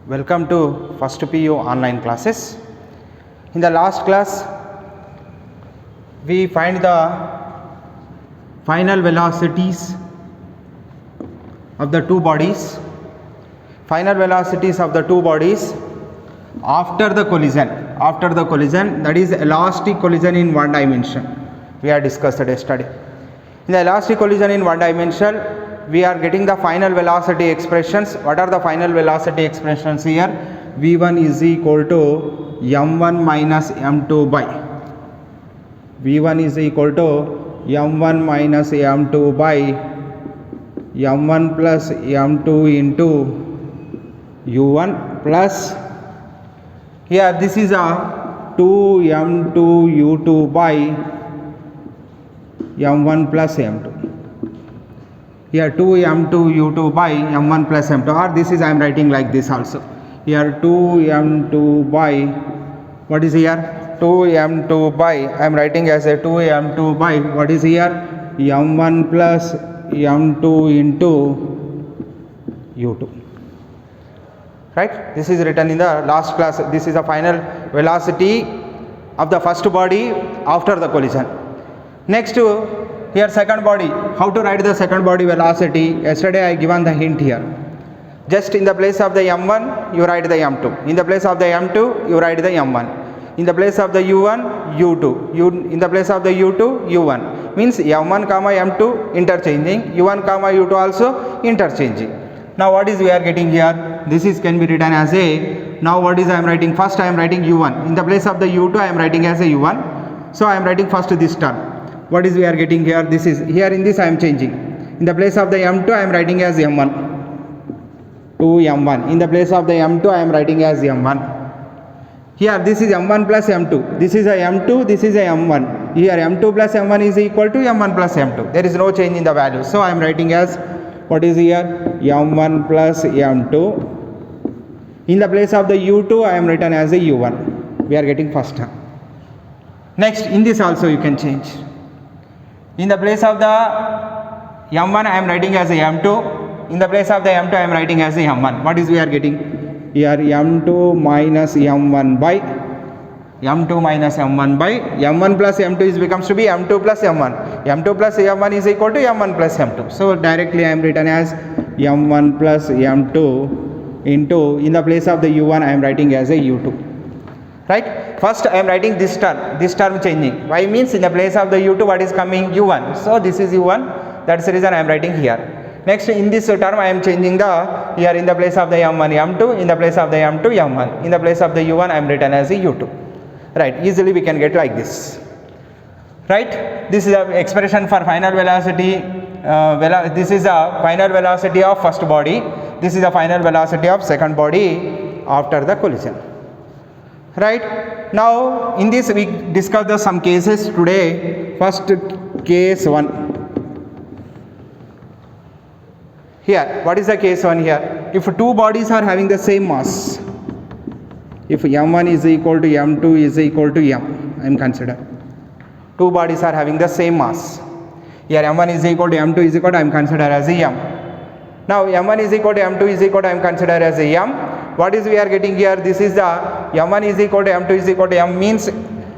Welcome to first PU online classes. In the last class, we find the final velocities of the two bodies. Final velocities of the two bodies after the collision. After the collision, that is elastic collision in one dimension. We have discussed yesterday. In the elastic collision in one dimension, we are getting the final velocity expressions. What are the final velocity expressions here? v1 is equal to m1 minus m2 by v1 is equal to m1 minus m2 by m1 plus m2 into u1 plus here this is a 2m2 u2 by m1 plus m2. Here 2m2 u2 by m1 plus m2, or this is I am writing like this also. Here 2m2 by, what is here? 2m2 by, I am writing as a 2m2 by, what is here? m1 plus m2 into u2. Right? This is written in the last class. This is the final velocity of the first body after the collision. Next to here second body, how to write the second body velocity? Yesterday I given the hint here. Just in the place of the m1 you write the m2, in the place of the m2 you write the m1, in the place of the u1 u2, in the place of the u2 u1, means m1 comma m2 interchanging, u1 comma u2 also interchanging. Now what is we are getting here? This is can be written as a, now what is I am writing? First I am writing u1, in the place of the u2 I am writing as a u1, so I am writing first this term. What is we are getting here? This is, here in this I am changing. In the place of the m2 I am writing as m1. 2m1. In the place of the m2 I am writing as m1. Here this is m1 plus m2. This is a m2, this is a m1. Here m2 plus m1 is equal to m1 plus m2. There is no change in the value. So I am writing as, what is here? m1 plus m2. In the place of the u2 I am written as a u1. We are getting first term. Next, in this also you can change. In the place of the m1 I am writing as a m2. In the place of the m2 I am writing as a m1. What is we are getting? Here m2 minus m1 by m2 minus m1 by m1 plus m2 is becomes to be m2 plus m1. m2 plus m1 is equal to m1 plus m2. So directly I am written as m1 plus m2 into, in the place of the u1 I am writing as a u2. Right? First I am writing this term changing. Why means in the place of the u2 what is coming? u1. So this is u1. That's the reason I am writing here. Next in this term I am changing the, here in the place of the m1 m2, in the place of the m2 m1, in the place of the u1 I am written as a u2. Right? Easily we can get like this. Right? This is the expression for final velocity. This is the final velocity of first body. This is the final velocity of second body after the collision. Right? Now in this we discuss some cases today. First case 1. Here, what is the case 1 here? If two bodies are having the same mass, if m1 is equal to m2 is equal to m, I am consider. Two bodies are having the same mass. Here m1 is equal to m2 is equal to I am consider as a m. Now m1 is equal to m2 is equal to I am consider as a m. What is we are getting here? This is the m1 is equal to m2 is equal to m, means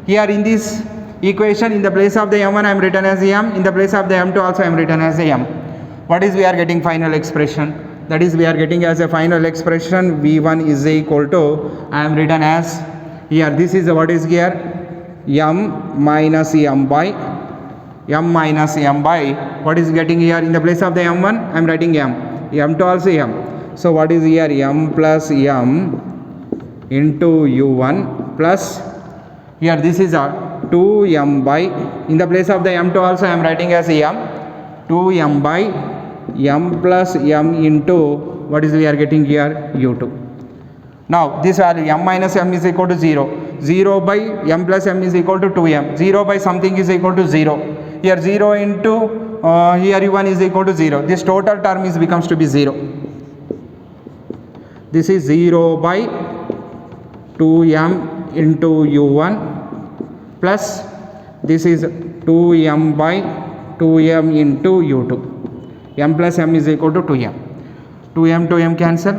here in this equation in the place of the m1 I am written as m, in the place of the m2 also I am written as m. What is we are getting final expression? That is we are getting as a final expression v1 is equal to, I am written as, here this is what is here, m minus m by, what is getting here? In the place of the m1 I am writing m, m2 also m. So what is here? m plus m into u1 plus, here this is a 2m by, in the place of the m2 also I am writing as m, 2m by m plus m into, what is we are getting here? u2. Now this value m minus m is equal to 0. 0 by m plus m is equal to 2m. 0 by something is equal to 0. Here 0 into here u1 is equal to 0. This total term is becomes to be 0. This is 0 by 2m into u1 plus this is 2m by 2m into u2. M plus m is equal to 2m. 2m to m cancel.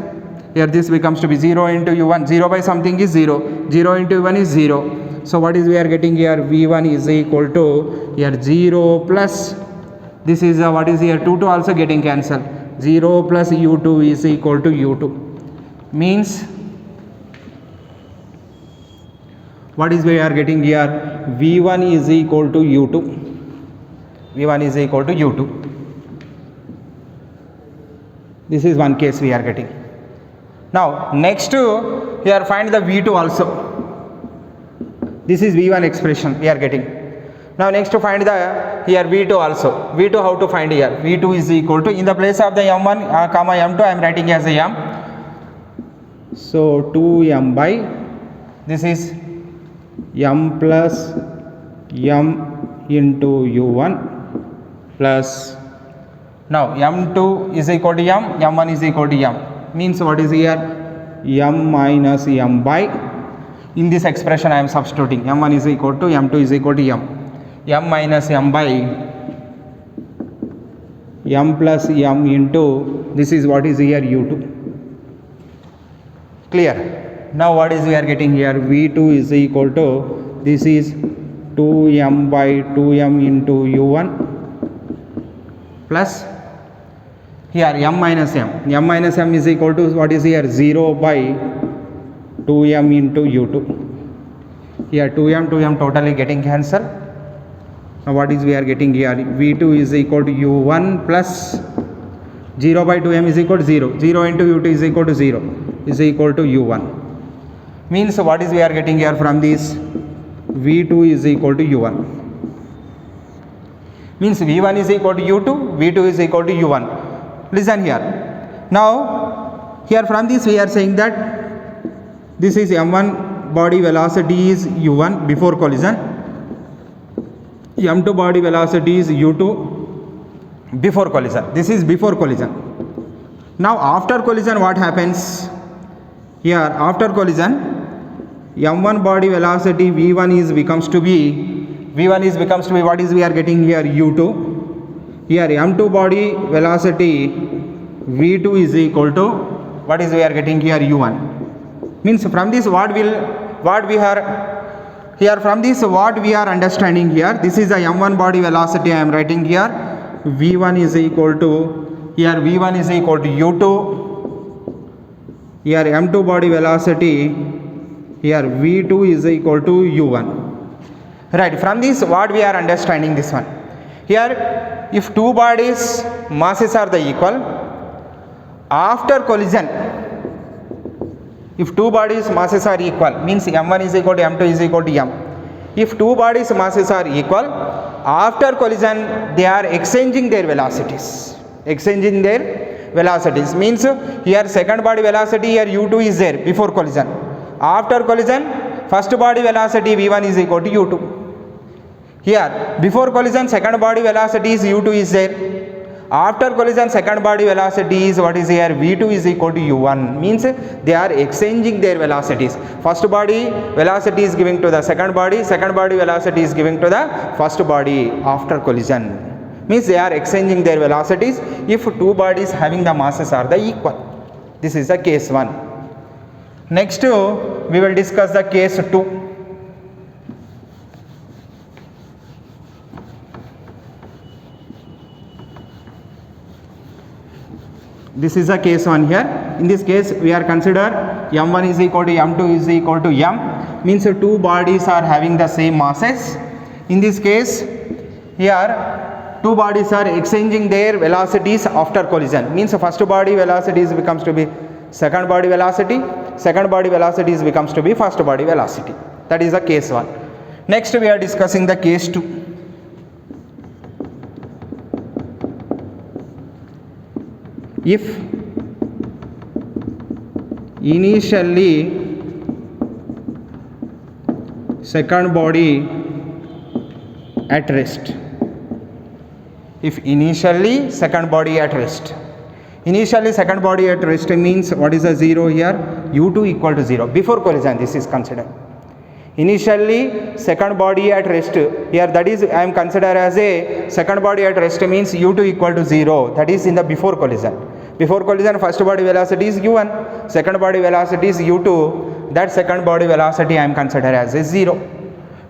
Here this becomes to be 0 into u1, 0 by something is 0, 0 into u1 is 0. So what is we are getting here? v1 is equal to here 0 plus, this is what is here, 2 also getting cancelled, 0 plus u2 is equal to u2. Means what is we are getting here? v1 is equal to u2, v1 is equal to u2. This is one case we are getting. Now next here find the v2 also. This is v1 expression we are getting. Now next to find the here v2 also. v2 how to find here? v2 is equal to, in the place of the m1 comma m2 I am writing as a m. So 2m by, this is m plus m into u1 plus, now m2 is equal to m, m1 is equal to m. Means what is here? m minus m by, in this expression I am substituting, m1 is equal to, m2 is equal to m. m minus m by m plus m into, this is what is here, u2. Clear? Now what is we are getting here? v2 is equal to, this is 2m by 2m into u1 plus here m minus m is equal to what is here, 0 by 2m into u2. Here 2m totally getting cancelled. Now what is we are getting here? v2 is equal to u1 plus 0 by 2m is equal to 0, 0 into u2 is equal to 0, is equal to u1. Means what is we are getting here from this? v2 is equal to u1. Means v1 is equal to u2, v2 is equal to u1. Listen here. Now here from this we are saying that this is m1 body velocity is u1 before collision, m2 body velocity is u2 before collision. This is before collision. Now after collision what happens? Here after collision m1 body velocity v1 is becomes to be what is we are getting here, u2. Here m2 body velocity v2 is equal to what is we are getting here, u1. Means from this what we are here, from this what we are understanding here, this is the m1 body velocity I am writing here, v1 is equal to, here v1 is equal to u2, here m2 body velocity, here v2 is equal to u1. Right, from this what we are understanding this one. Here if two bodies masses are the equal, after collision, if two bodies masses are equal, means m1 is equal to m2 is equal to m. If two bodies masses are equal, after collision they are exchanging their velocities. Means here second body velocity here u2 is there before collision. After collision first body velocity v1 is equal to u2. Here before collision second body velocity is u2 is there. After collision second body velocity is what is here, v2 is equal to u1. Means they are exchanging their velocities. First body velocity is giving to the second body velocity is giving to the first body after collision. Means they are exchanging their velocities if two bodies having the masses are the equal. This is the case 1. Next we will discuss the case 2. This is a case 1 here. In this case we are consider m1 is equal to m2 is equal to m, means two bodies are having the same masses. In this case here two bodies are exchanging their velocities after collision. Means first body velocities becomes to be second body velocity becomes to be first body velocity. That is the case 1. Next we are discussing the case 2. If initially second body at rest, initially second body at rest means what is the 0 here, u2 equal to 0 before collision. This is considered initially second body at rest here, that is I am considered as a second body at rest means u2 equal to 0, that is in the before collision. Before collision, first body velocity is u1, second body velocity is u2. That second body velocity I am considered as a 0.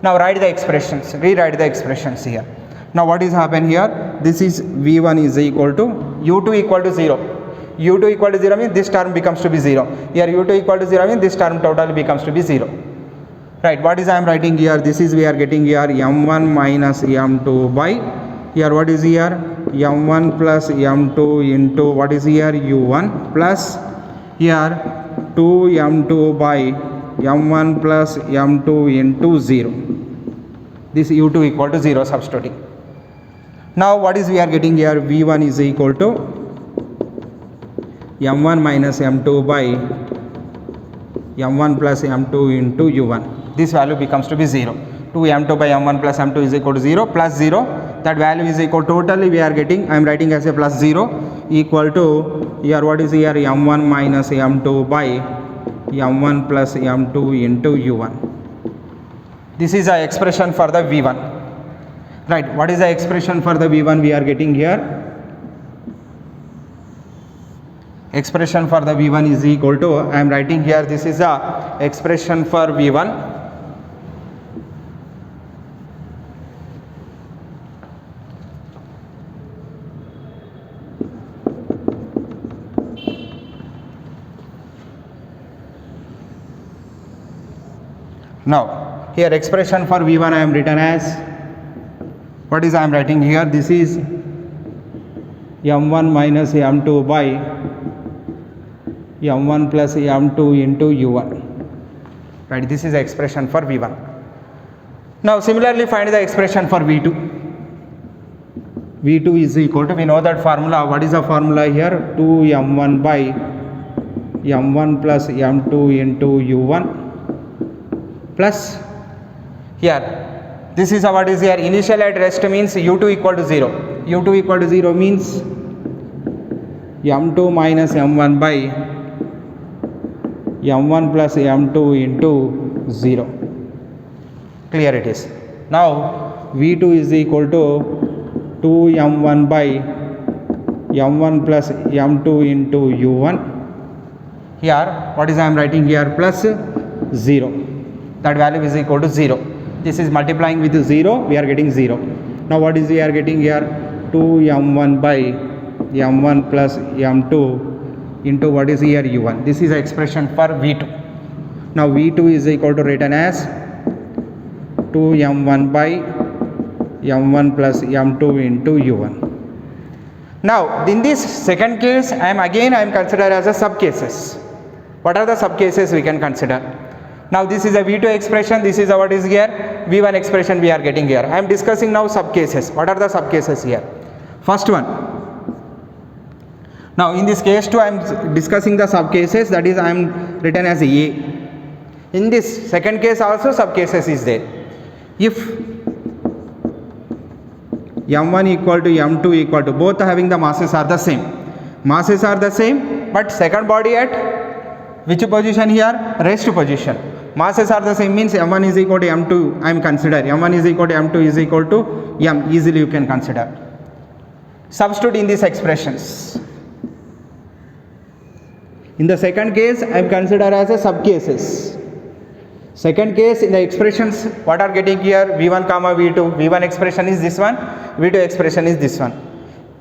Now write the expressions, rewrite the expressions here. Now what is happen here? This is v1 is equal to u2 equal to 0. u2 equal to 0 means this term becomes to be 0. Here u2 equal to 0 means this term totally becomes to be 0. Right, what is I am writing here? This is we are getting here m1 minus m2 by, here what is here? m1 plus m2 into what is here? u1 plus here 2m2 by m1 plus m2 into 0. This u2 equal to 0 substituting. Now what is we are getting here? v1 is equal to m1 minus m2 by m1 plus m2 into u1. This value becomes to be 0. 2m2 by m1 plus m2 is equal to 0 plus 0. That value is equal totally we are getting, I am writing as a plus 0 equal to here what is here? m1 minus m2 by m1 plus m2 into u1. This is the expression for the v1. Right, what is the expression for the v1 we are getting here? Expression for the v1 is equal to, I am writing here, this is the expression for v1. Now here expression for v1 I am written as, what is I am writing here? This is m1 minus m2 by m1 plus m2 into u1. Right, this is the expression for v1. Now similarly find the expression for v2. v2 is equal to, we know that formula. What is the formula here? 2m1 by m1 plus m2 into u1 plus here, this is what is here? Initial at rest means u2 equal to 0. u2 equal to 0 means m2 minus m1 by m1 plus m2 into 0. Clear it is. Now v2 is equal to 2m1 by m1 plus m2 into u1. Here what is I am writing here? Plus 0. That value is equal to 0. This is multiplying with 0, we are getting 0. Now what is we are getting here? 2m1 by m1 plus m2 into what is here? u1. This is the expression for v2. Now v2 is equal to written as 2m1 by m1 plus m2 into u1. Now in this second case I am considered as a sub cases. What are the sub cases we can consider? Now this is a v2 expression, this is what is here? v1 expression we are getting here. I am discussing now sub cases. What are the sub cases here? First one. Now in this case 2 I am discussing the sub cases, that is I am written as a. In this second case also sub cases is there. If m1 equal to m2 equal to, both having the masses are the same. Masses are the same, but second body at which position here? Rest position. Masses are the same means m1 is equal to m2 I am consider. m1 is equal to m2 is equal to m. Easily you can consider. Substitute in these expressions. In the second case I am considered as a sub cases. Second case in the expressions what are getting here? v1 comma v2. v1 expression is this one, v2 expression is this one.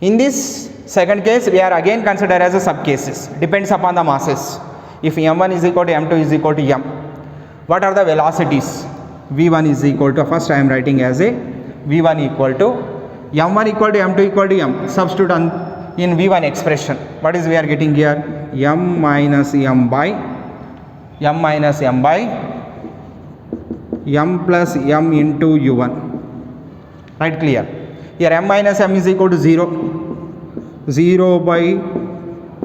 In this second case we are again considered as a sub cases. Depends upon the masses. If m1 is equal to m2 is equal to m. What are the velocities? v1 is equal to, first I am writing as a v1 equal to m1 equal to m2 equal to m. Substitute in v1 expression. What is we are getting here? m minus m by m plus m into u1. Right, clear? Here m minus m is equal to 0. 0 by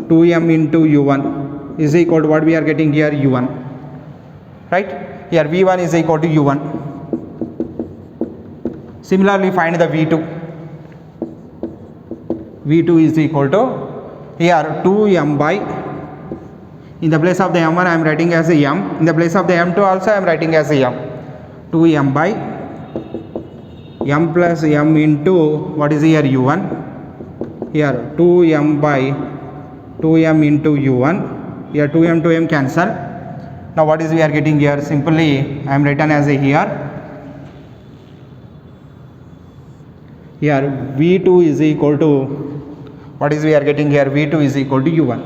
2m into u1 is equal to what we are getting here? u1. Right, here v1 is equal to u1. Similarly find the v2. v2 is equal to here 2m by, in the place of the m1 I am writing as a m, in the place of the m2 also I am writing as a m. 2m by m plus m into what is here? u1. Here 2m by 2m into u1. Here 2m to m cancel. Now what is we are getting here? Simply I am written as a here v2 is equal to, what is we are getting here? v2 is equal to u1.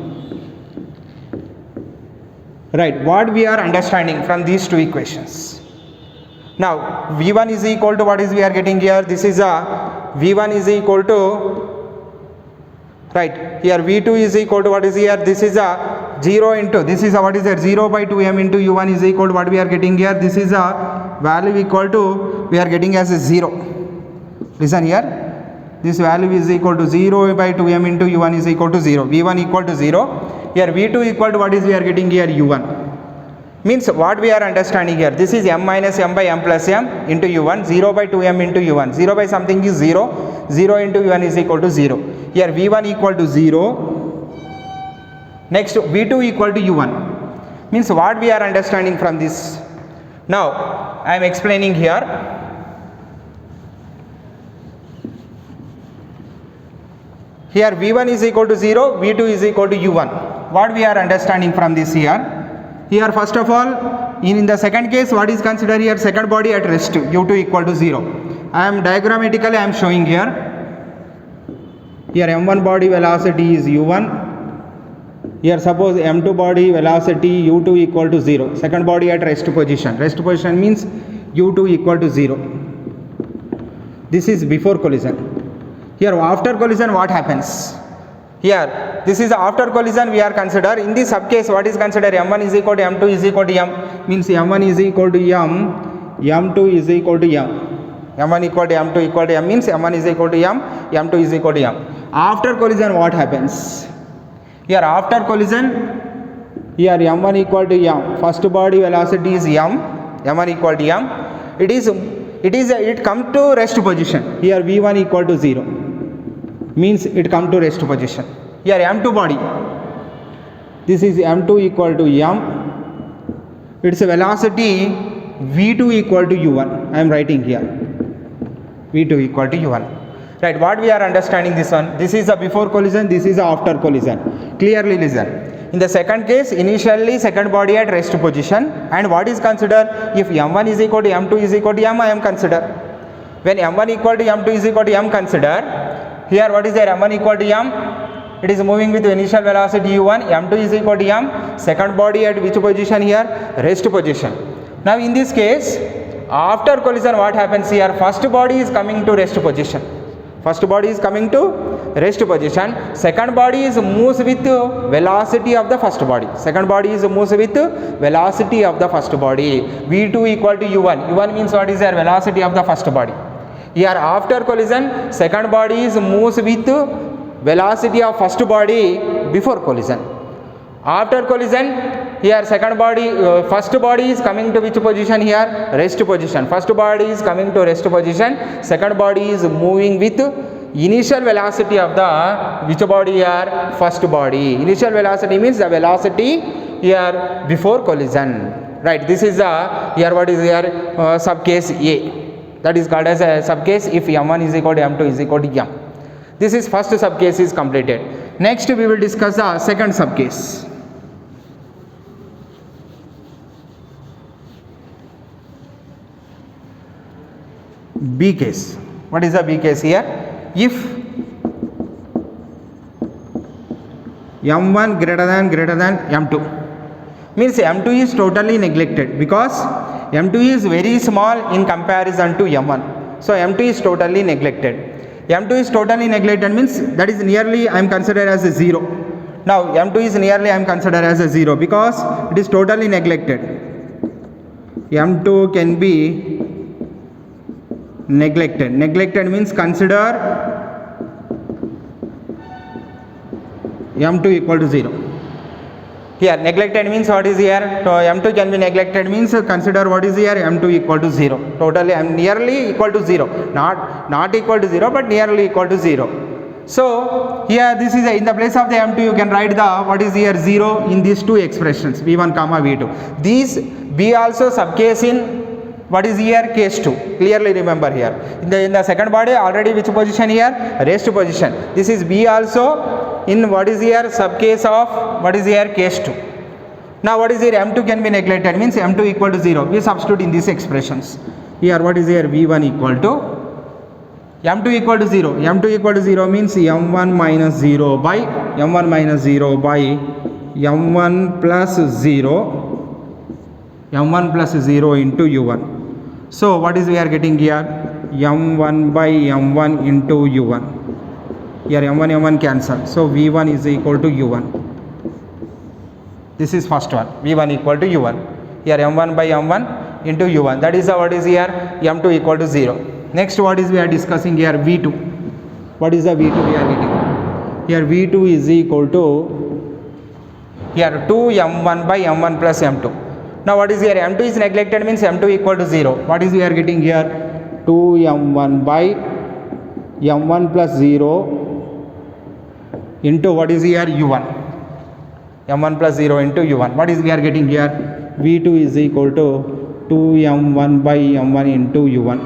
Right, what we are understanding from these two equations? Now v1 is equal to, what is we are getting here? This is a v1 is equal to, right, here v2 is equal to, what is here? This is a 0 into, this is a, what is there? 0 by 2m into u1 is equal to, what we are getting here? This is a value equal to, we are getting as a 0. Listen here, this value is equal to 0 by 2m into u1 is equal to 0. v1 equal to 0. Here v2 equal to, what is we are getting here? u1. Means what we are understanding here, this is m minus m by m plus m into u1, 0 by 2m into u1, 0 by something is 0, 0 into u1 is equal to 0. Here v1 equal to 0, next v2 equal to u1. Means what we are understanding from this? Now I am explaining here. Here v1 is equal to 0, v2 is equal to u1. What we are understanding from this here? Here first of all, in the second case, what is considered here? Second body at rest, u2 equal to 0. I am diagrammatically I am showing here. Here m1 body velocity is u1. Here suppose m2 body velocity u2 equal to 0. Second body at rest position. Rest position means u2 equal to 0. This is before collision. Here after collision what happens? Here this is after collision we are consider. In this sub case what is considered? m1 is equal to m2 is equal to m. Means m1 is equal to m, m2 is equal to m. m1 equal to m2 equal to m means m1 is equal to m, m2 is equal to m. After collision what happens? Here after collision, here m1 equal to m. First body velocity is m, m1 equal to m. It come to rest position. Here v1 equal to 0. Means it come to rest position. Here m2 body, this is m2 equal to m, its velocity v2 equal to u1. I am writing here v2 equal to u1. Right, what we are understanding this one? This is a before collision, this is a after collision. Clearly listen. In the second case, initially second body at rest position, and what is considered? If m1 is equal to m2 is equal to m, I am consider. When m1 equal to m2 is equal to m, consider. Here what is there? m1 equal to m, it is moving with initial velocity u1, m2 is equal to m, second body at which position here? Rest position. Now in this case, after collision what happens here? First body is coming to rest position. First body is coming to rest position. Second body is moves with velocity of the first body. Second body is moves with velocity of the first body. v2 equal to u1. u1 means what is their velocity of the first body. Here after collision, second body is moves with velocity of first body before collision. After collision, here second body, first body is coming to which position here? Rest position. First body is coming to rest position. Second body is moving with initial velocity of the which body here? First body. Initial velocity means the velocity here before collision. Right. This is the here what is here sub case A. That is called as a sub case if m1 is equal to m2 is equal to m. This is first sub case is completed. Next we will discuss the second sub case. B case. What is the B case here? If m1 greater than m2, means m2 is totally neglected because m2 is very small in comparison to m1. So m2 is totally neglected. m2 is totally neglected means that is nearly I am considered as a 0. Now m2 is nearly I am considered as a 0 because it is totally neglected. m2 can be neglected. Neglected means consider m2 equal to 0. Here neglected means what is here? So m2 can be neglected means consider what is here? m2 equal to 0. Totally I am nearly equal to 0. Not equal to 0 but nearly equal to 0. So here this is in the place of the m2 you can write the what is here 0 in these two expressions v1 comma v2. These b also subcase in what is here? Case 2. Clearly remember here. In the second body already which position here? Rest position. This is B also in what is here sub case of what is here case 2. Now what is here m2 can be neglected, means m2 equal to 0. We substitute in these expressions. Here what is here v1 equal to m2 equal to 0. m2 equal to 0 means m1 minus 0 by m1 minus 0 by m1 plus 0 m1 plus 0 into u1. So what is we are getting here, m1 by m1 into u1. Here m1 cancel, so v1 is equal to u1. This is first one, v1 equal to u1. Here m1 by m1 into u1, that is what is here m2 equal to 0. Next what is we are discussing here, v2. What is the v2 we are getting here? V2 is equal to here 2m1 by m1 plus m2. Now what is here, m2 is neglected, means m2 equal to 0. What is we are getting here, 2m1 by m1 plus 0 into what is here u1, m1 plus 0 into u1. What is we are getting here, v2 is equal to 2m1 by m1 into u1.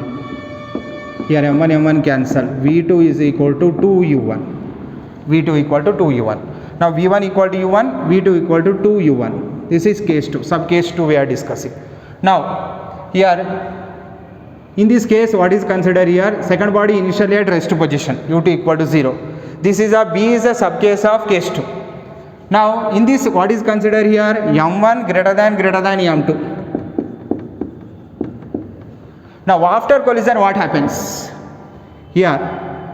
Here m1 cancel, v2 is equal to 2u1. v2 equal to 2u1. Now v1 equal to u1, v2 equal to 2u1. This is case 2, sub case 2 we are discussing. Now here in this case what is considered here, second body initially at rest position, u2 equal to 0. This is a b is a sub case of case 2. Now in this what is considered here, m1 greater than m2. Now after collision what happens? Here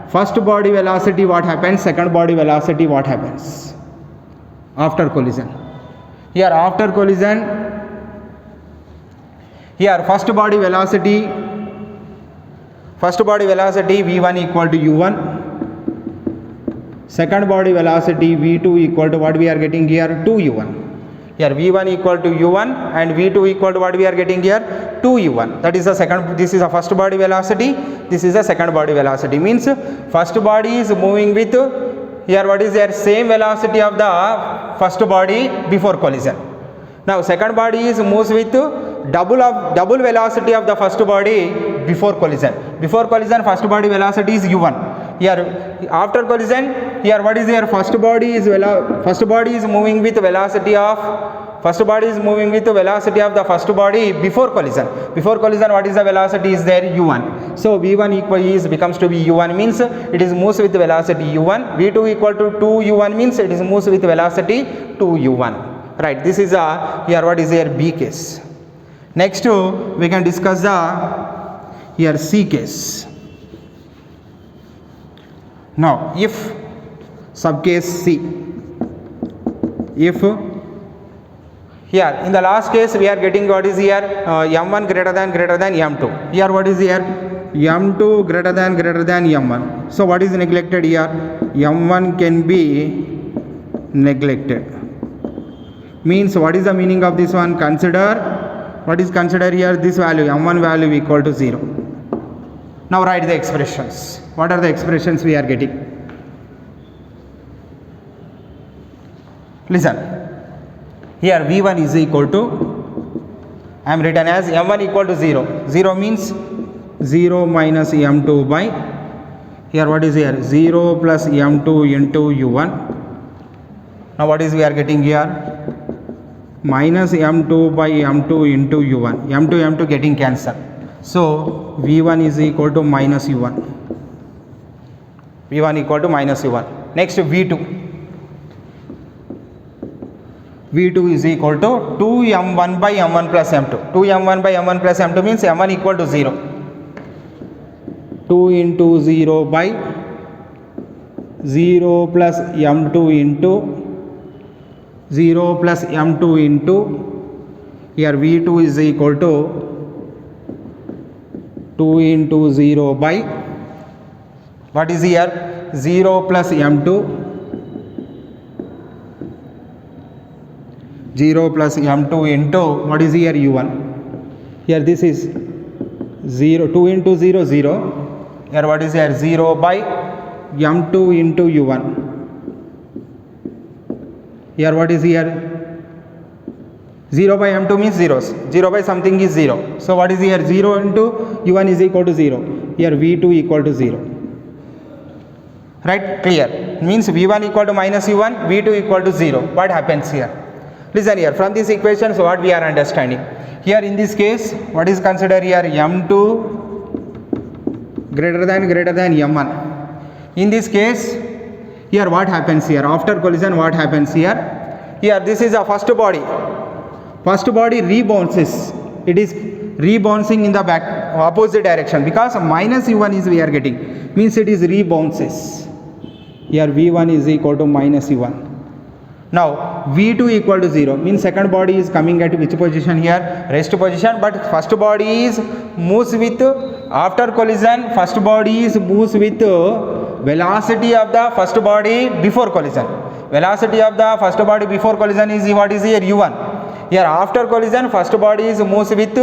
first body velocity what happens, second body velocity what happens after collision? Here after collision, here first body velocity v1 equal to u1, second body velocity v2 equal to what we are getting here, 2u1. Here v1 equal to u1 and v2 equal to what we are getting here, 2u1. That is the second, this is a first body velocity, this is a second body velocity, means first body is moving with here what is their same velocity of the first body before collision. Now second body is moves with double velocity of the first body before collision. Before collision first body velocity is u1. Here after collision, here what is here, first body is moving with velocity of the first body before collision. Before collision what is the velocity is there, u1. So v1 equal becomes to be u1, means it is moves with velocity u1. v2 equal to 2u1 means it is moves with velocity 2u1. Right, this is a here what is here b case. Next we can discuss the here c case. Now if sub case c, if here in the last case we are getting what is here, m1 greater than m2. Here what is here, m2 greater than m1. So what is neglected here, m1 can be neglected. Means what is the meaning of this one, consider what is considered here, this value m1 value equal to 0. Now write the expressions. What are the expressions we are getting? Listen, here v1 is equal to, I am written as m1 equal to 0. 0 means 0 minus m2 by, here what is here, 0 plus m2 into u1. Now what is we are getting here, minus m2 by m2 into u1. m2 getting cancelled. So v1 is equal to minus u1. v1 equal to minus u1. Next v2. v2 is equal to 2m1 by m1 plus m2. 2m1 by m1 plus m2 means m1 equal to 0. 2 into 0 by 0 plus m2 into 0 plus m2 into, here v2 is equal to 2 into 0 by, what is here, 0 plus m2, 0 plus m2 into, what is here, u1. Here this is 0, 2 into 0, 0. Here what is here, 0 by m2 into u1. Here what is here, 0 by m2 means zeros, 0 by something is 0. So what is here, 0 into u1 is equal to 0. Here v2 equal to 0. Right, clear. means V1 equal to minus U1, V2 equal to 0. What happens here? Listen here, from these equations what we are understanding? Here in this case, what is considered here? M2 greater than M1. In this case, here what happens here? After collision what happens here? Here this is a first body. First body rebounces. It is rebouncing in the back opposite direction because minus U1 is we are getting. Means it is rebounces. Here V1 is equal to minus U1. Now V2 equal to 0 means second body is coming at which position here? Rest position, but first body is moves with, after collision first body is moves with velocity of the first body before collision. Velocity of the first body before collision is what is here? U1. Here after collision first body is moves with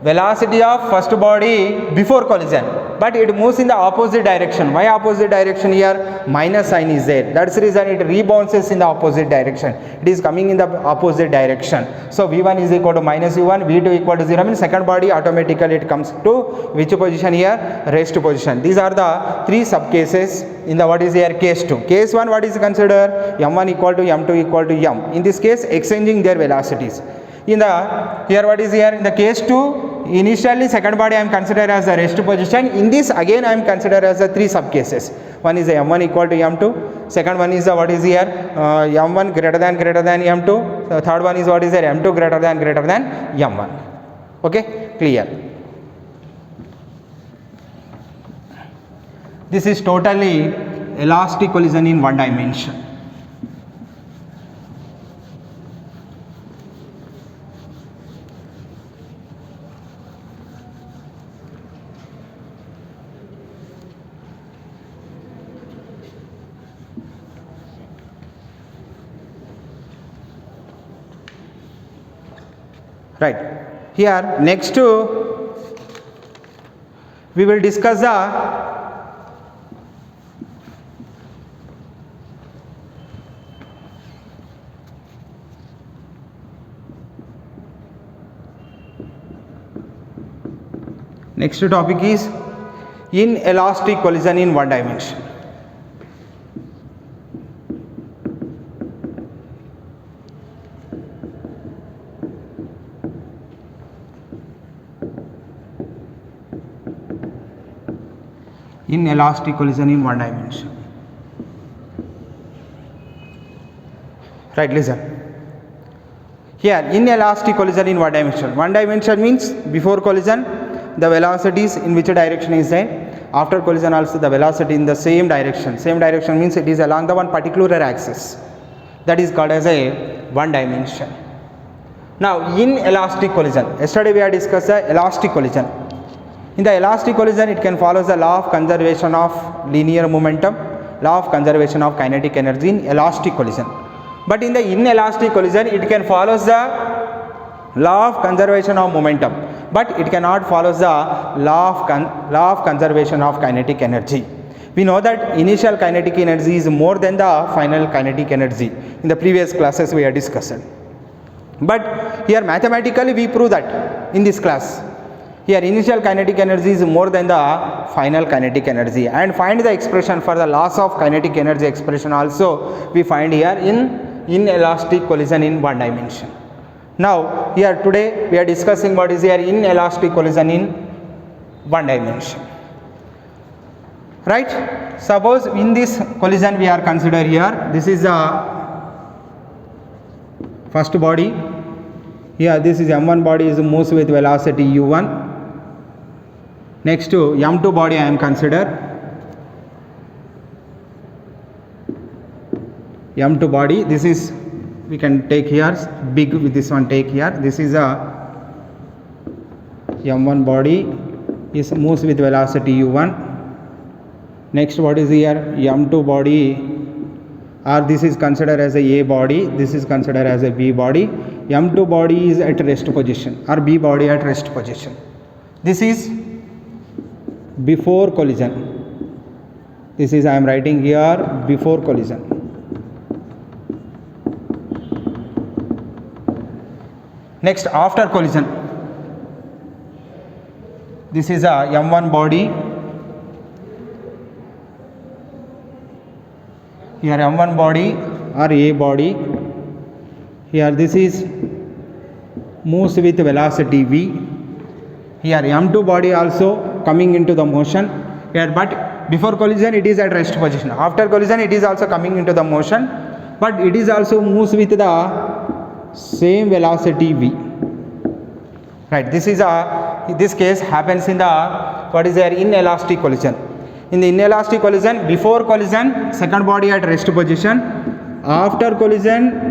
velocity of first body before collision, but it moves in the opposite direction. Why opposite direction here? Minus sign is there. That's the reason it rebounces in the opposite direction. It is coming in the opposite direction. So V1 is equal to minus U1, V2 equal to 0 means second body automatically it comes to which position here? Rest position. These are the three sub cases in the what is here? Case 2. Case 1 what is considered? M1 equal to M2 equal to M. In this case exchanging their velocities. In the here what is here? In the case 2, initially second body I am considered as the rest position. In this again I am considered as the three sub cases. One is the M1 equal to M2. Second one is the what is here? M1 greater than M2. The third one is what is here? M2 greater than M1. Okay, clear. This is totally elastic collision in one dimension. Right. Here next we will discuss the next topic is inelastic collision in one dimension. Inelastic collision in one dimension. Right, listen. Here inelastic collision in one dimension. One dimension means before collision the velocities in which direction is there. After collision also the velocity in the same direction. Same direction means it is along the one particular axis. That is called as a one dimension. Now inelastic collision. Yesterday we had discussed the elastic collision. In the elastic collision, it can follow the law of conservation of linear momentum, law of conservation of kinetic energy in elastic collision. But in the inelastic collision, it can follow the law of conservation of momentum, but it cannot follow the law of conservation of kinetic energy. We know that initial kinetic energy is more than the final kinetic energy. In the previous classes, we have discussed. But here mathematically, we prove that in this class. Here initial kinetic energy is more than the final kinetic energy, and find the expression for the loss of kinetic energy expression also we find here in inelastic collision in one dimension. Now here today we are discussing what is here inelastic collision in one dimension. Right? Suppose in this collision we are consider here, this is the first body. Here this is M1 body is moves with velocity U1. Next to M2 body I am consider. M2 body, this is we can take here big with this one take here. This is a M1 body is moves with velocity U1. Next what is here? M2 body, or this is considered as a body, this is considered as a B body. M2 body is at rest position or B body at rest position. This is before collision. This is I am writing here before collision. Next after collision. This is a M1 body here m1 body or a body, here this is moves with velocity v, here m2 body also coming into the motion here, but before collision it is at rest position, after collision it is also coming into the motion, but it is also moves with the same velocity v. Right, this case happens in the what is there inelastic collision. In the inelastic collision, before collision second body at rest position, after collision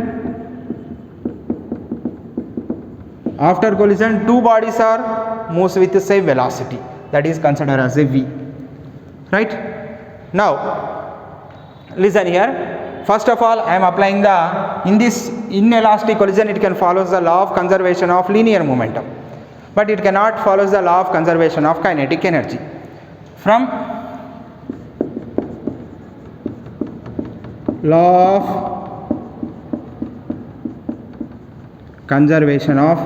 two bodies are moves with the same velocity, that is considered as a v. Right, now listen here, first of all I am applying in this inelastic collision it can follow the law of conservation of linear momentum, but it cannot follow the law of conservation of kinetic energy. From law of conservation of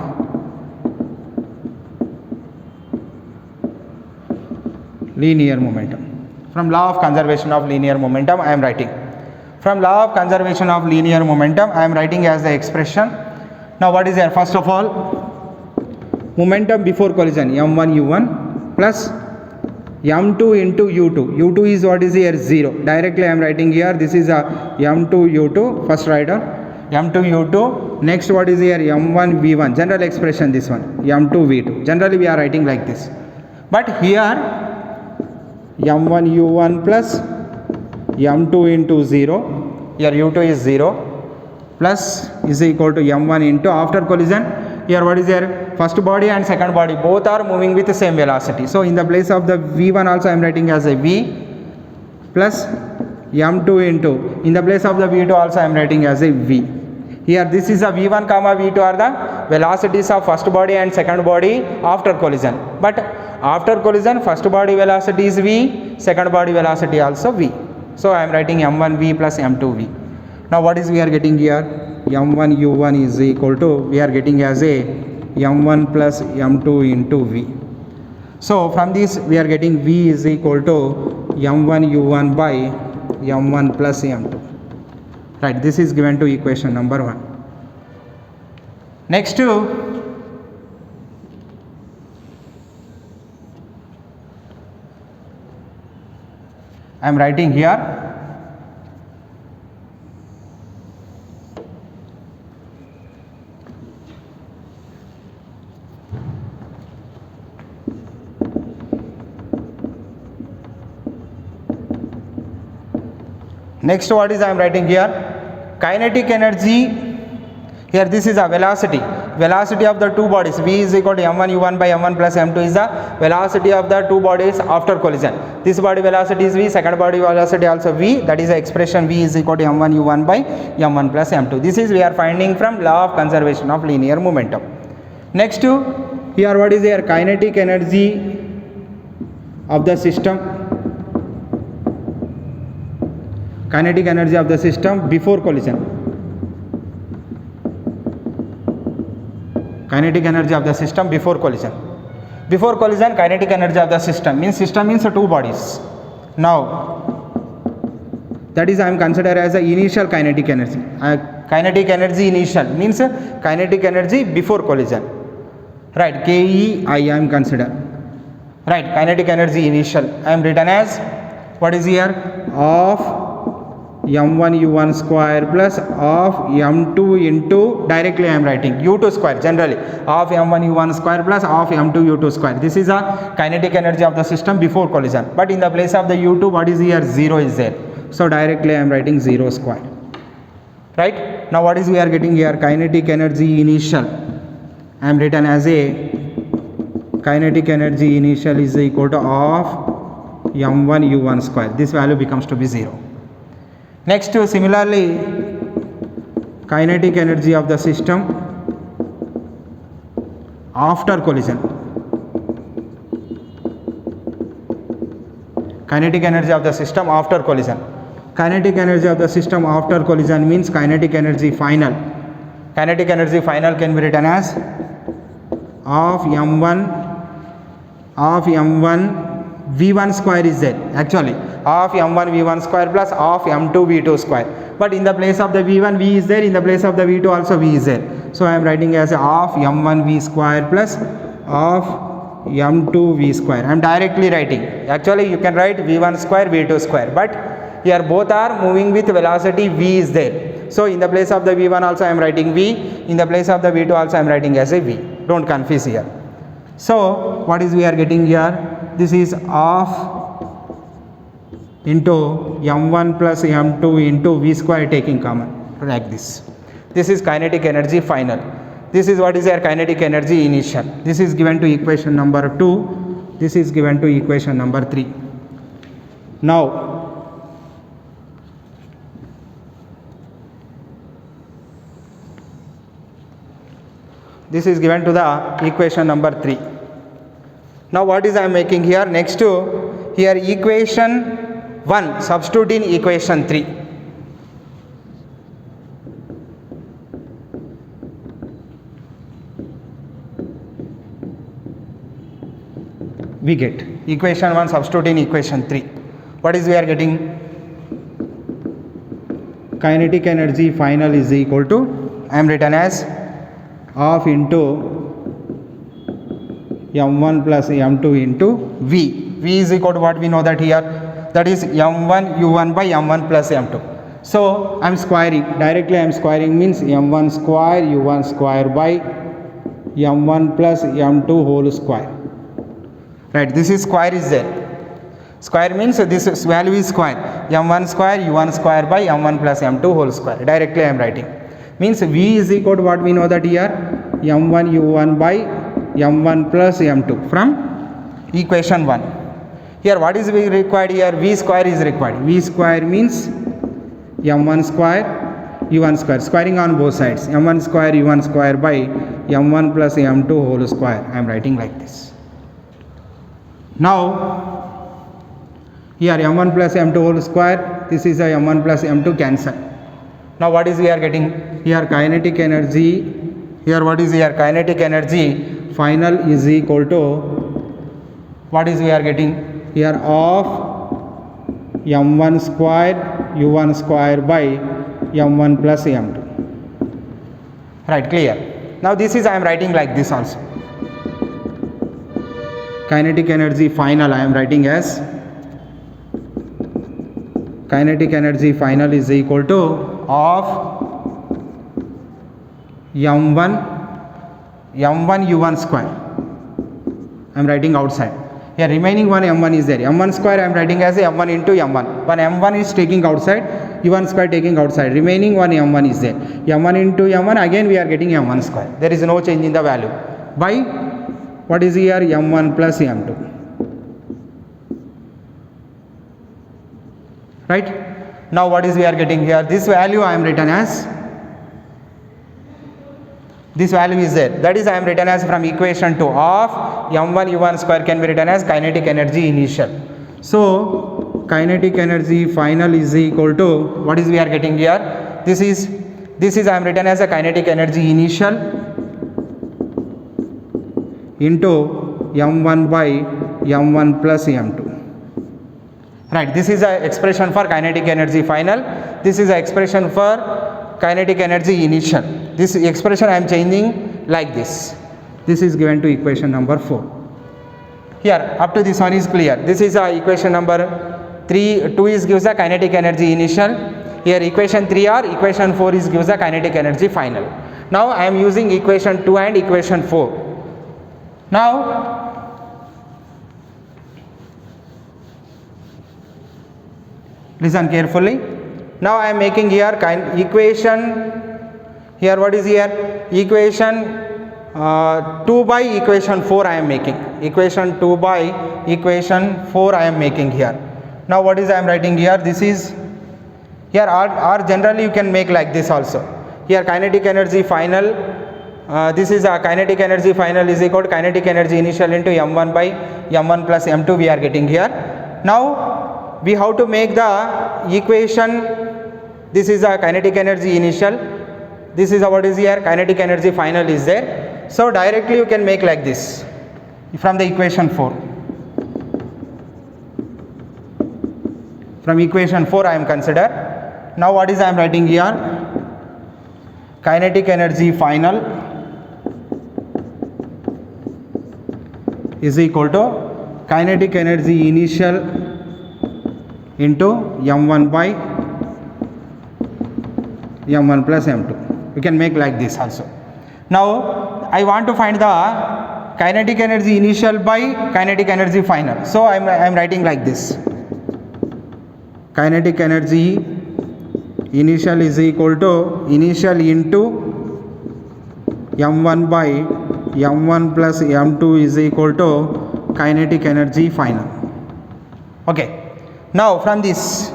linear momentum, from law of conservation of linear momentum I am writing, from law of conservation of linear momentum I am writing as the expression. Now what is there? First of all, momentum before collision m1 u1 plus m2 into u2. u2 is what is here? 0. Directly I am writing here, this is a m2 u2, first write down m2 u2. Next what is here? m1 v1, general expression this one, m2 v2. Generally we are writing like this, but here m1 u1 plus m2 into 0, here u2 is 0, plus is equal to m1 into, after collision here what is there? First body and second body both are moving with the same velocity, so in the place of the v1 also I am writing as a v, plus m2 into, in the place of the v2 also I am writing as a v. Here this is a v1 comma v2 are the velocities of first body and second body after collision, but after collision first body velocity is v, second body velocity also v, so I am writing m1 v plus m2 v. Now what is we are getting here? m1 u1 is equal to, we are getting as a m1 plus m2 into v. So from this we are getting v is equal to m1 u1 by m1 plus m2. Right, this is given to equation number 1. Next I am writing here next what is I am writing here? Kinetic energy. Here this is a velocity of the two bodies, v is equal to m1 u1 by m1 plus m2 is the velocity of the two bodies after collision. This body velocity is v, second body velocity also v, that is the expression v is equal to m1 u1 by m1 plus m2. This is we are finding from law of conservation of linear momentum. Next here what is here? Kinetic energy of the system, kinetic energy of the system before collision. Kinetic energy of the system before collision. Before collision kinetic energy of the system means two bodies. Now that is I am considered as the initial kinetic energy. Kinetic energy initial means kinetic energy before collision. Right, KE I am considered. Right, kinetic energy initial I am written as what is here? Of m1 u1 square plus of m2 into, directly I am writing u2 square, generally of m1 u1 square plus of m2 u2 square. This is a kinetic energy of the system before collision, but in the place of the u2 what is here? 0 is there, so directly I am writing 0 square. Right, now what is we are getting here? Kinetic energy initial I am written as a kinetic energy initial is equal to of m1 u1 square. This value becomes to be 0. Next similarly kinetic energy of the system after collision. Kinetic energy of the system after collision. Kinetic energy of the system after collision means kinetic energy final. Kinetic energy final can be written as of m1 v1 square is there. Actually of m1 v1 square plus of m2 v2 square. But in the place of the v1 v is there, in the place of the v2 also v is there. So I am writing as of m1 v square plus of m2 v square. I am directly writing. Actually you can write v1 square v2 square, but here both are moving with velocity v is there. So in the place of the v1 also I am writing v, in the place of the v2 also I am writing as a v. Don't confuse here. So what is we are getting here? This is of into m1 plus m2 into v square taking common, like this. This is kinetic energy final. This is what is our kinetic energy initial. This is given to equation number 2. This is given to equation number 3. Now this is given to the equation number 3. Now what is I am making here? Next to here equation 1 substitute in equation 3. We get equation 1 substitute in equation 3. What is we are getting? Kinetic energy final is equal to, I am written as of into m1 plus m2 into v. V is equal to what we know that here, that is m1 u1 by m1 plus m2. So I am squaring, directly I am squaring means m1 square u1 square by m1 plus m2 whole square. Right, this is square is there. Square means this value is square, m1 square u1 square by m1 plus m2 whole square. Directly I am writing. Means v is equal to what we know that here, m1 u1 by m1 plus m2 from equation 1. Here what is we required here? V square is required. V square means m1 square u1 square, squaring on both sides, m1 square u1 square by m1 plus m2 whole square. I am writing like this. Now here m1 plus m2 whole square, this is a m1 plus m2 cancel. Now what is we are getting here? Kinetic energy, here what is here? Kinetic energy final is equal to, what is we are getting here, of m1 square u1 square by m1 plus m2. Right, clear. Now this is I am writing like this also. Kinetic energy final I am writing as, kinetic energy final is equal to of m1 u1 square. I am writing outside. Here remaining one m1 is there. m1 square I am writing as a m1 into m1. One m1 is taking outside, u1 square taking outside. Remaining one m1 is there. m1 into m1, again we are getting m1 square. There is no change in the value. By what is here? m1 plus m2. Right? Now what is we are getting here? This value I am written as, this value is there. That is I am written as from equation 2 of m1 u1 square can be written as kinetic energy initial. So kinetic energy final is equal to, what is we are getting here? This is I am written as a kinetic energy initial into m1 by m1 plus m2. Right, this is a expression for kinetic energy final. This is a expression for kinetic energy initial. This expression I am changing like this. This is given to equation number 4. Here up to this one is clear. This is equation number 3, 2 is gives the kinetic energy initial. Here equation 3 or equation 4 is gives the kinetic energy final. Now I am using equation 2 and equation 4. Now listen carefully. Now I am making here equation, here what is here? Equation 2 by equation 4 I am making. Equation 2 by equation 4 I am making here. Now what is I am writing here? This is here, or generally you can make like this also. Here kinetic energy final, this is a kinetic energy final is equal to kinetic energy initial into m1 by m1 plus m2 we are getting here. Now we have to make the equation, this is a kinetic energy initial, this is what is here? Kinetic energy final is there. So directly you can make like this from the equation 4. From equation 4 I am consider. Now what is I am writing here? Kinetic energy final is equal to kinetic energy initial into m1 by m1 plus m2. We can make like this also. Now I want to find the kinetic energy initial by kinetic energy final. So I am writing like this. Kinetic energy initial is equal to initial into m1 by m1 plus m2 is equal to kinetic energy final. Okay. Now from this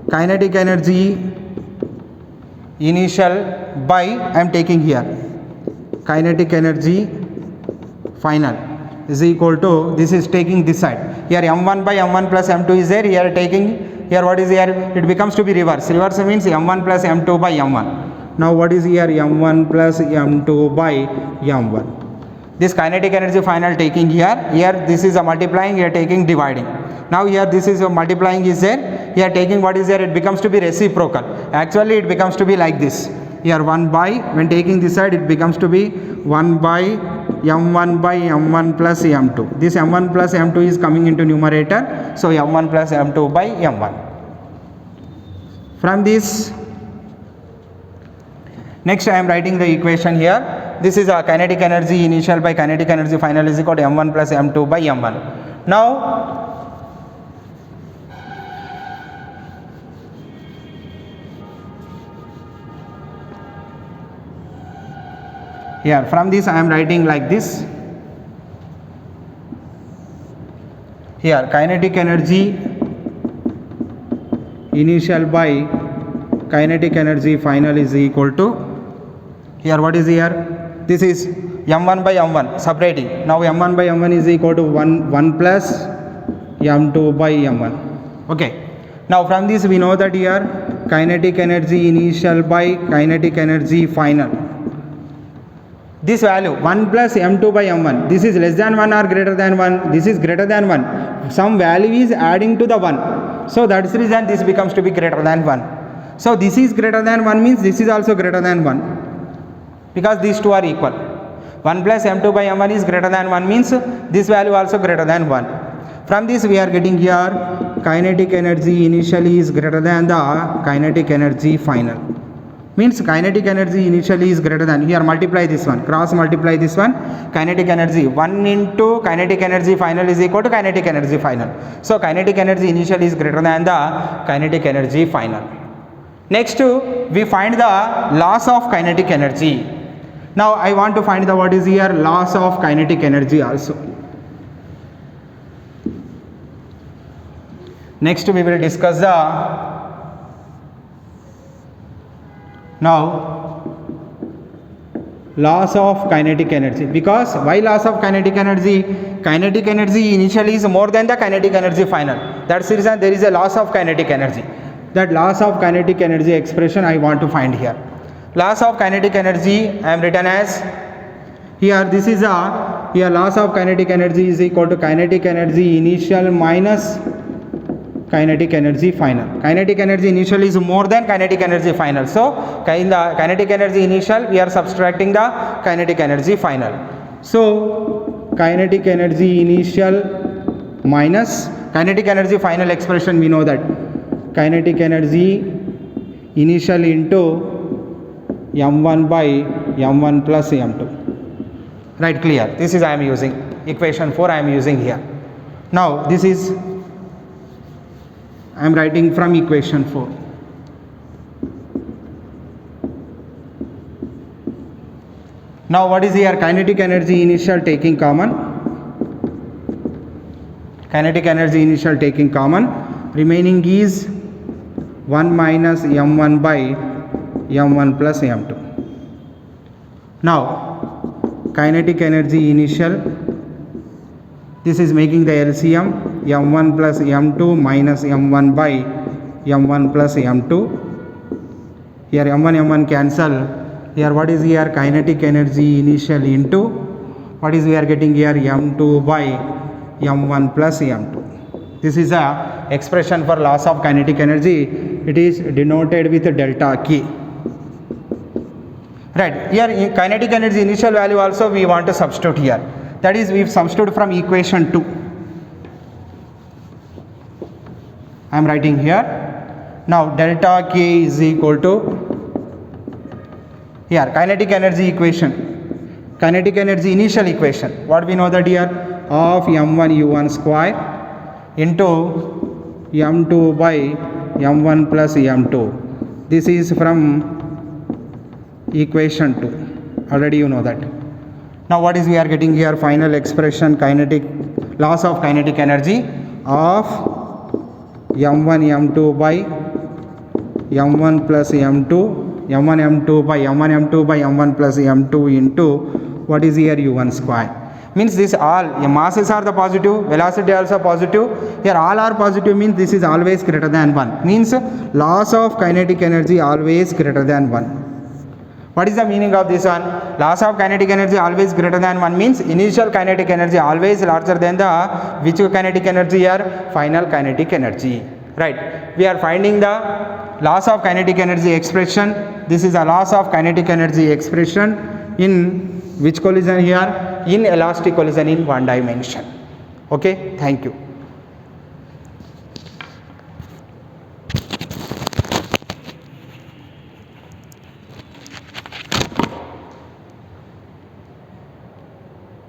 kinetic energy initial by I am taking here kinetic energy final is equal to, this is taking this side, here m1 by m1 plus m2 is there, here taking, here what is here, it becomes to be reverse means m1 plus m2 by m1. Now what is here, m1 plus m2 by m1. This kinetic energy final taking here this is a multiplying, here taking dividing. Now here this is a multiplying is there, here taking what is there, it becomes to be reciprocal. Actually it becomes to be like this, here 1 by, when taking this side it becomes to be 1 by m1 by m1 plus m2. This m1 plus m2 is coming into numerator, so m1 plus m2 by m1. From this, next I am writing the equation here. This is a kinetic energy initial by kinetic energy final is equal to m1 plus m2 by m1. Now here from this I am writing like this. Here kinetic energy initial by kinetic energy final is equal to, here what is here, this is m1 by m1 separating. Now m1 by m1 is equal to 1 plus m2 by m1. Okay. Now from this we know that here kinetic energy initial by kinetic energy final, this value 1 plus m2 by m1, this is less than 1 or greater than 1, this is greater than 1, some value is adding to the 1, so that's the reason this becomes to be greater than 1. So this is greater than 1 means this is also greater than 1, because these two are equal. 1 plus m2 by m1 is greater than 1 means this value also greater than 1. From this we are getting here kinetic energy initially is greater than the kinetic energy final. Means kinetic energy initially is greater than, here multiply this one, cross multiply this one, kinetic energy 1 into kinetic energy final is equal to kinetic energy final. So kinetic energy initial is greater than the kinetic energy final. Next we find the loss of kinetic energy. Now I want to find the what is here, loss of kinetic energy also. Next we will discuss the now loss of kinetic energy. Because why loss of kinetic energy? Kinetic energy initially is more than the kinetic energy final. That's the reason there is a loss of kinetic energy. That loss of kinetic energy expression I want to find here. Loss of kinetic energy I am written as, here this is a, here loss of kinetic energy is equal to kinetic energy initial minus kinetic energy final. Kinetic energy initial is more than kinetic energy final. So in the kinetic energy initial we are subtracting the kinetic energy final. So kinetic energy initial minus kinetic energy final expression, we know that kinetic energy initial into m1 by m1 plus m2. Right, clear? This is I am using equation 4 I am using here. Now this is I am writing from equation 4. Now what is here, kinetic energy initial taking common, kinetic energy initial taking common, remaining is 1 minus m1 by m1 plus m2. Now kinetic energy initial, this is making the LCM m1 plus m2 minus m1 by m1 plus m2. Here m1 cancel. Here what is here, kinetic energy initial into what is we are getting here, m2 by m1 plus m2. This is a expression for loss of kinetic energy. It is denoted with delta K. Right, here in kinetic energy initial value also we want to substitute here. That is, we substitute from equation 2. I am writing here. Now delta K is equal to, here kinetic energy equation, kinetic energy initial equation. What we know that here, of m1 u1 square into m2 by m1 plus m2. This is from equation 2. Already you know that. Now what is we are getting here? Final expression, kinetic loss of kinetic energy of m1 m2 by m1 plus m2, m1 m2 by m1 m2 by m1 plus m2 into what is here u1 square. Means this all masses are the positive, velocity also positive. Here all are positive means this is always greater than 1. Means loss of kinetic energy always greater than 1. What is the meaning of this one? Loss of kinetic energy always greater than 1 means initial kinetic energy always larger than the which kinetic energy here? Final kinetic energy. Right. We are finding the loss of kinetic energy expression. This is a loss of kinetic energy expression in which collision here? In elastic collision in one dimension. Okay. Thank you.